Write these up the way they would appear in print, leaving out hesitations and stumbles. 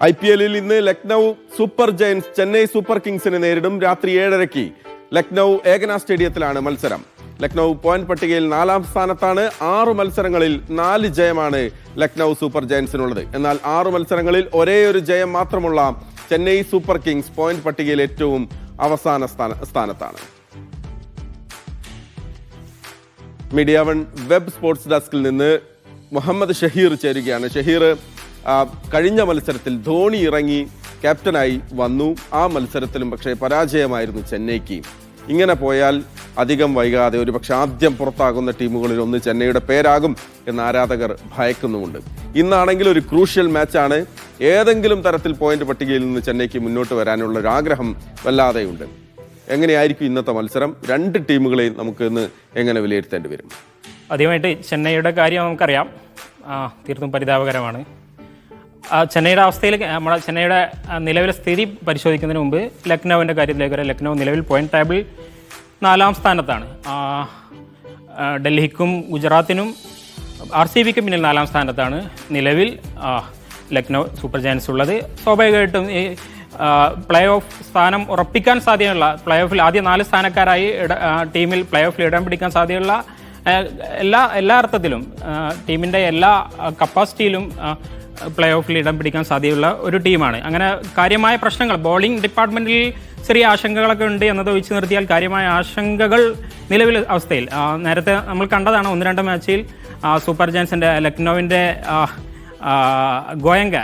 IPL-ൽ ഇന്ന് Lucknow super giants Chennai super കിങ്സിനെ നേരിടും. രാത്രി 7:30 ലക്നൗ ഏകന സ്റ്റേഡിയത്തിലാണ് മത്സരം. ലക്നൗ പോയിന്റ് പട്ടികയിൽ 4-ാം സ്ഥാനത്താണ്. 6 മത്സരങ്ങളിൽ 4 ജയമാണ് ലക്നൗ സൂപ്പർ ജയൻസിനുള്ളത്. എന്നാൽ 6 മത്സരങ്ങളിൽ ഒരേ ഒരു ജയം മാത്രമുള്ള ചെന്നൈ സൂപ്പർ കിങ്സ് പോയിന്റ് പട്ടികയിൽ ഏറ്റവും അവസാന സ്ഥാനത്താണ്. മീഡിയ വൺ വെബ് സ്പോർട്സ് ഡെസ്കിൽ നിന്ന് മുഹമ്മദ് ഷഹീർ ചേരുകയാണ്. ഷഹീർ, കഴിഞ്ഞ മത്സരത്തിൽ ധോണി ഇറങ്ങി ക്യാപ്റ്റനായി വന്നു. ആ മത്സരത്തിലും പക്ഷേ പരാജയമായിരുന്നു ചെന്നൈക്ക്. ഇങ്ങനെ പോയാൽ അധികം വൈകാതെ ഒരു പക്ഷേ ആദ്യം പുറത്താകുന്ന ടീമുകളിൽ ഒന്ന് ചെന്നൈയുടെ പേരാകും എന്ന് ആരാധകർ ഭയക്കുന്നുമുണ്ട്. ഇന്നാണെങ്കിൽ ഒരു ക്രൂഷ്യൽ മാച്ചാണ്. ഏതെങ്കിലും തരത്തിൽ പോയിന്റ് പട്ടികയിൽ നിന്ന് ചെന്നൈക്ക് മുന്നോട്ട് വരാനുള്ള ഒരു ആഗ്രഹം വല്ലാതെയുണ്ട്. എങ്ങനെയായിരിക്കും ഇന്നത്തെ മത്സരം? രണ്ട് ടീമുകളെയും നമുക്ക് ഇന്ന് എങ്ങനെ വിലയിരുത്തേണ്ടി വരും? ആദ്യമായിട്ട് ചെന്നൈയുടെ കാര്യം നമുക്കറിയാം, തീർത്തും പരിതാപകരമാണ്. ചെന്നൈയുടെ അവസ്ഥയിൽ നമ്മുടെ ചെന്നൈയുടെ നിലവിലെ സ്ഥിതി പരിശോധിക്കുന്നതിന് മുമ്പ് ലക്നൗവിൻ്റെ കാര്യത്തിലേക്ക് വരാം. ലക്നൗ നിലവിൽ പോയിന്റ് ടേബിൾ 4-ാം സ്ഥാനത്താണ്. ഡൽഹിക്കും ഗുജറാത്തിനും RCBക്കും പിന്നിൽ 4-ാം സ്ഥാനത്താണ് നിലവിൽ ലക്നൗ സൂപ്പർ ജയൻസ് ഉള്ളത്. സ്വാഭാവികമായിട്ടും ഈ പ്ലേ ഓഫ് സ്ഥാനം ഉറപ്പിക്കാൻ സാധ്യതയുള്ള പ്ലേ ഓഫിൽ ആദ്യ 4 സ്ഥാനക്കാരായി ടീമിൽ പ്ലേ ഓഫിൽ ഇടം പിടിക്കാൻ സാധ്യതയുള്ള എല്ലാ അർത്ഥത്തിലും ടീമിൻ്റെ എല്ലാ കപ്പാസിറ്റിയിലും പ്ലേ ഓഫിൽ ഇടം പിടിക്കാൻ സാധ്യതയുള്ള ഒരു ടീമാണ്. അങ്ങനെ കാര്യമായ പ്രശ്നങ്ങൾ ബോളിംഗ് ഡിപ്പാർട്ട്മെൻറ്റിൽ ചെറിയ ആശങ്കകളൊക്കെ ഉണ്ട് എന്നത് ഒഴിച്ചു നിർത്തിയാൽ കാര്യമായ ആശങ്കകൾ നിലവിലെ അവസ്ഥയിൽ നേരത്തെ നമ്മൾ കണ്ടതാണ്. 1-2 മാച്ചിൽ സൂപ്പർ ജയൻസിൻ്റെ ലക്നൗവിൻ്റെ ഗോയങ്ക,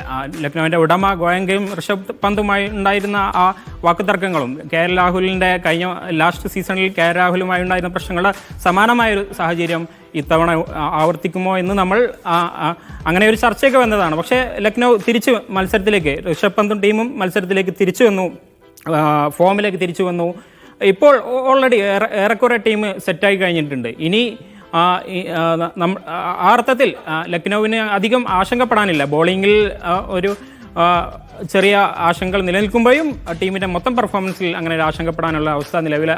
ലക്നൗവിൻ്റെ ഉടമ ഗോയങ്കയും ഋഷഭ് പന്തുമായി ഉണ്ടായിരുന്ന ആ വാക്കുതർക്കങ്ങളും KL രാഹുലിൻ്റെ കഴിഞ്ഞ ലാസ്റ്റ് സീസണിൽ KL രാഹുലുമായി ഉണ്ടായിരുന്ന പ്രശ്നങ്ങളുടെ സമാനമായൊരു സാഹചര്യം ഇത്തവണ ആവർത്തിക്കുമോ എന്ന് നമ്മൾ അങ്ങനെ ഒരു ചർച്ചയൊക്കെ വന്നതാണ്. പക്ഷേ ലക്നൗ തിരിച്ച് മത്സരത്തിലേക്ക്, ഋഷഭ് പന്തും ടീമും മത്സരത്തിലേക്ക് തിരിച്ചു വന്നു, ഫോമിലേക്ക് തിരിച്ചു വന്നു. ഇപ്പോൾ ഓൾറെഡി ഏറെക്കുറെ ടീം സെറ്റായി കഴിഞ്ഞിട്ടുണ്ട്. ഇനി ആ അർത്ഥത്തിൽ ലക്നൗവിന് അധികം ആശങ്കപ്പെടാനില്ല. ബോളിങ്ങിൽ ഒരു ചെറിയ ആശങ്കകൾ നിലനിൽക്കുമ്പോഴും ടീമിൻ്റെ മൊത്തം പെർഫോമൻസിൽ അങ്ങനെ ഒരു ആശങ്കപ്പെടാനുള്ള അവസ്ഥ നിലവിലെ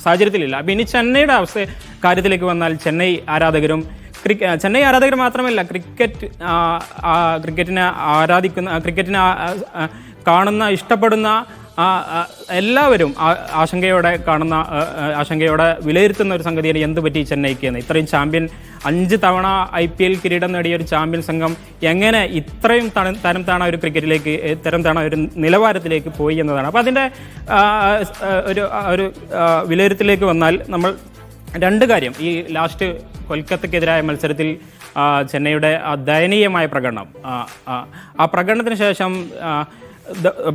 സാഹചര്യത്തിലില്ല. അപ്പം ഇനി ചെന്നൈയുടെ കാര്യത്തിലേക്ക് വന്നാൽ ചെന്നൈ ആരാധകർ മാത്രമല്ല, ക്രിക്കറ്റിനെ കാണുന്ന ഇഷ്ടപ്പെടുന്ന എല്ലാവരും ആശങ്കയോടെ വിലയിരുത്തുന്ന ഒരു സംഗതിയാണ് എന്ത് പറ്റി ചെന്നൈക്ക് എന്ന്. ഇത്രയും ചാമ്പ്യൻ 5 തവണ IPL കിരീടം നേടിയ ഒരു ചാമ്പ്യൻ സംഘം എങ്ങനെ ഇത്രയും തരം താണ ഒരു ക്രിക്കറ്റിലേക്ക്, തരം താണ ഒരു നിലവാരത്തിലേക്ക് പോയി എന്നതാണ്. അപ്പോൾ അതിൻ്റെ ഒരു വിലയിരുത്തലിലേക്ക് വന്നാൽ നമ്മൾ 2 കാര്യം, ഈ ലാസ്റ്റ് കൊൽക്കത്തക്കെതിരായ മത്സരത്തിൽ ചെന്നൈയുടെ ദയനീയമായ പ്രകടനം, ആ പ്രകടനത്തിന് ശേഷം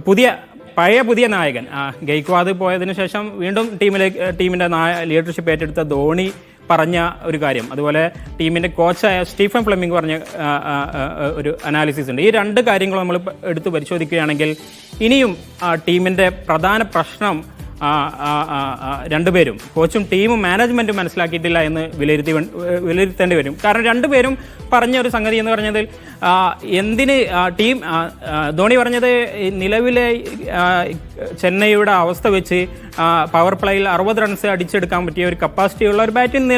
പുതിയ നായകൻ ഗെയ്ക്വാദ് പോയതിനു ശേഷം വീണ്ടും ടീമിൻ്റെ ലീഡർഷിപ്പ് ഏറ്റെടുത്ത ധോണി പറഞ്ഞ ഒരു കാര്യം, അതുപോലെ ടീമിൻ്റെ കോച്ചായ സ്റ്റീഫൻ ഫ്ലെമിംഗ് പറഞ്ഞ ഒരു അനാലിസിസ് ഉണ്ട്. ഈ 2 കാര്യങ്ങൾ നമ്മൾ എടുത്ത് പരിശോധിക്കുകയാണെങ്കിൽ ഇനിയും ടീമിൻ്റെ പ്രധാന പ്രശ്നം രണ്ടുപേരും, കോച്ചും ടീമും മാനേജ്മെൻറ്റും മനസ്സിലാക്കിയിട്ടില്ല എന്ന് വിലയിരുത്തേണ്ടി വരും. കാരണം 2 പേരും പറഞ്ഞ ഒരു സംഗതി എന്ന് പറഞ്ഞത്, ധോണി പറഞ്ഞത് നിലവിലെ ചെന്നൈയുടെ അവസ്ഥ വെച്ച് പവർ പ്ലേയിൽ 60 റൺസ് അടിച്ചെടുക്കാൻ പറ്റിയ ഒരു കപ്പാസിറ്റിയുള്ള ഒരു ബാറ്റിംഗ്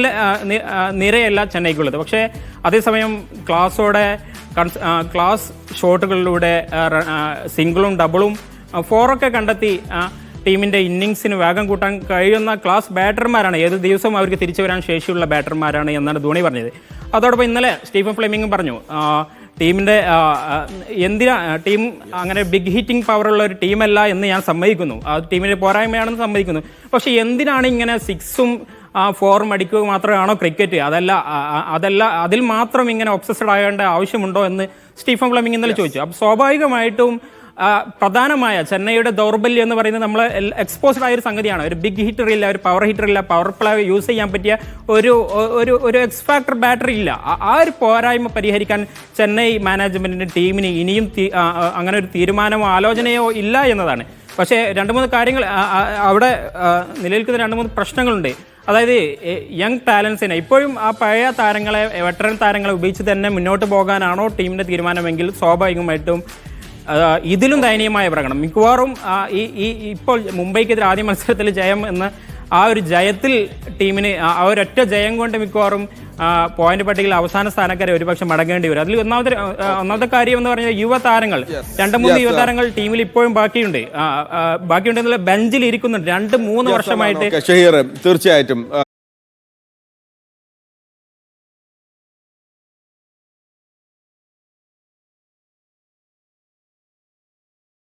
നിരയല്ല ചെന്നൈക്കുള്ളത്. പക്ഷേ അതേസമയം ക്ലാസ് ഷോട്ടുകളിലൂടെ സിംഗിളും ഡബിളും 4ഒക്കെ കണ്ടെത്തി ടീമിൻ്റെ ഇന്നിങ്സിന് വേഗം കൂട്ടാൻ കഴിയുന്ന ക്ലാസ് ബാറ്റർമാരാണ്, ഏത് ദിവസവും അവർക്ക് തിരിച്ചു വരാൻ ശേഷിയുള്ള ബാറ്റർമാരാണ് എന്നാണ് ധോണി പറഞ്ഞത്. അതോടൊപ്പം ഇന്നലെ സ്റ്റീഫൻ ഫ്ലെമിംഗും പറഞ്ഞു, ടീമിൻ്റെ ടീം അങ്ങനെ ബിഗ് ഹിറ്റിംഗ് പവറുള്ള ഒരു ടീമല്ല എന്ന് ഞാൻ സമ്മതിക്കുന്നു, ടീമിൻ്റെ പോരായ്മയാണെന്ന് സമ്മതിക്കുന്നു. പക്ഷേ എന്തിനാണ് ഇങ്ങനെ 6ഉം 4ഉം അടിക്കുക മാത്രമാണോ ക്രിക്കറ്റ്? അതല്ല അതിൽ മാത്രം ഇങ്ങനെ ഒബ്സസ്ഡ് ആകേണ്ട ആവശ്യമുണ്ടോ എന്ന് സ്റ്റീഫൻ ഫ്ലെമിംഗ് ഇന്നലെ ചോദിച്ചു. അപ്പോൾ സ്വാഭാവികമായിട്ടും പ്രധാനമായ ചെന്നൈയുടെ ദൗർബല്യം എന്ന് പറയുന്നത് നമ്മൾ എക്സ്പോസ്ഡ് ആയൊരു സംഗതിയാണ്. ഒരു ബിഗ് ഹിറ്റർ ഇല്ല, ഒരു പവർ ഹിറ്റർ ഇല്ല, പവർ പ്ലേ യൂസ് ചെയ്യാൻ പറ്റിയ ഒരു എക്സ് ഫാക്ടർ ബാറ്ററി ഇല്ല. ആ ഒരു പോരായ്മ പരിഹരിക്കാൻ ചെന്നൈ മാനേജ്മെൻറ്റിൻ്റെ ടീമിന് ഇനിയും അങ്ങനെ ഒരു തീരുമാനമോ ആലോചനയോ ഇല്ല എന്നതാണ്. പക്ഷേ 2-3 കാര്യങ്ങൾ അവിടെ നിലനിൽക്കുന്ന 2-3 പ്രശ്നങ്ങളുണ്ട്. അതായത് യങ് ടാലൻസിനെ ഇപ്പോഴും ആ പഴയ താരങ്ങളെ, വെറ്ററൻ താരങ്ങളെ ഉപയോഗിച്ച് തന്നെ മുന്നോട്ട് പോകാനാണോ ടീമിൻ്റെ തീരുമാനമെങ്കിൽ സ്വാഭാവികമായിട്ടും ഇതിലും ദയനീയമായ പ്രകടനം മിക്കവാറും ഇപ്പോൾ മുംബൈക്കെതിരെ ആദ്യ മത്സരത്തിൽ ജയം എന്ന് ആ ഒരു ജയത്തിൽ ടീമിന് ആ ഒരൊറ്റ ജയം കൊണ്ട് മിക്കവാറും പോയിന്റ് പട്ടികയിൽ അവസാന സ്ഥാനക്കാരെ ഒരുപക്ഷെ മടങ്ങേണ്ടി വരും. അതിൽ ഒന്നാമത്തെ കാര്യം എന്ന് പറഞ്ഞാൽ യുവതാരങ്ങൾ 2-3 യുവതാരങ്ങൾ ടീമിൽ ഇപ്പോഴും ബാക്കിയുണ്ട് എന്നുള്ള ബെഞ്ചിൽ ഇരിക്കുന്നുണ്ട് 2-3 വർഷമായിട്ട്. ഷഹീർ തീർച്ചയായിട്ടും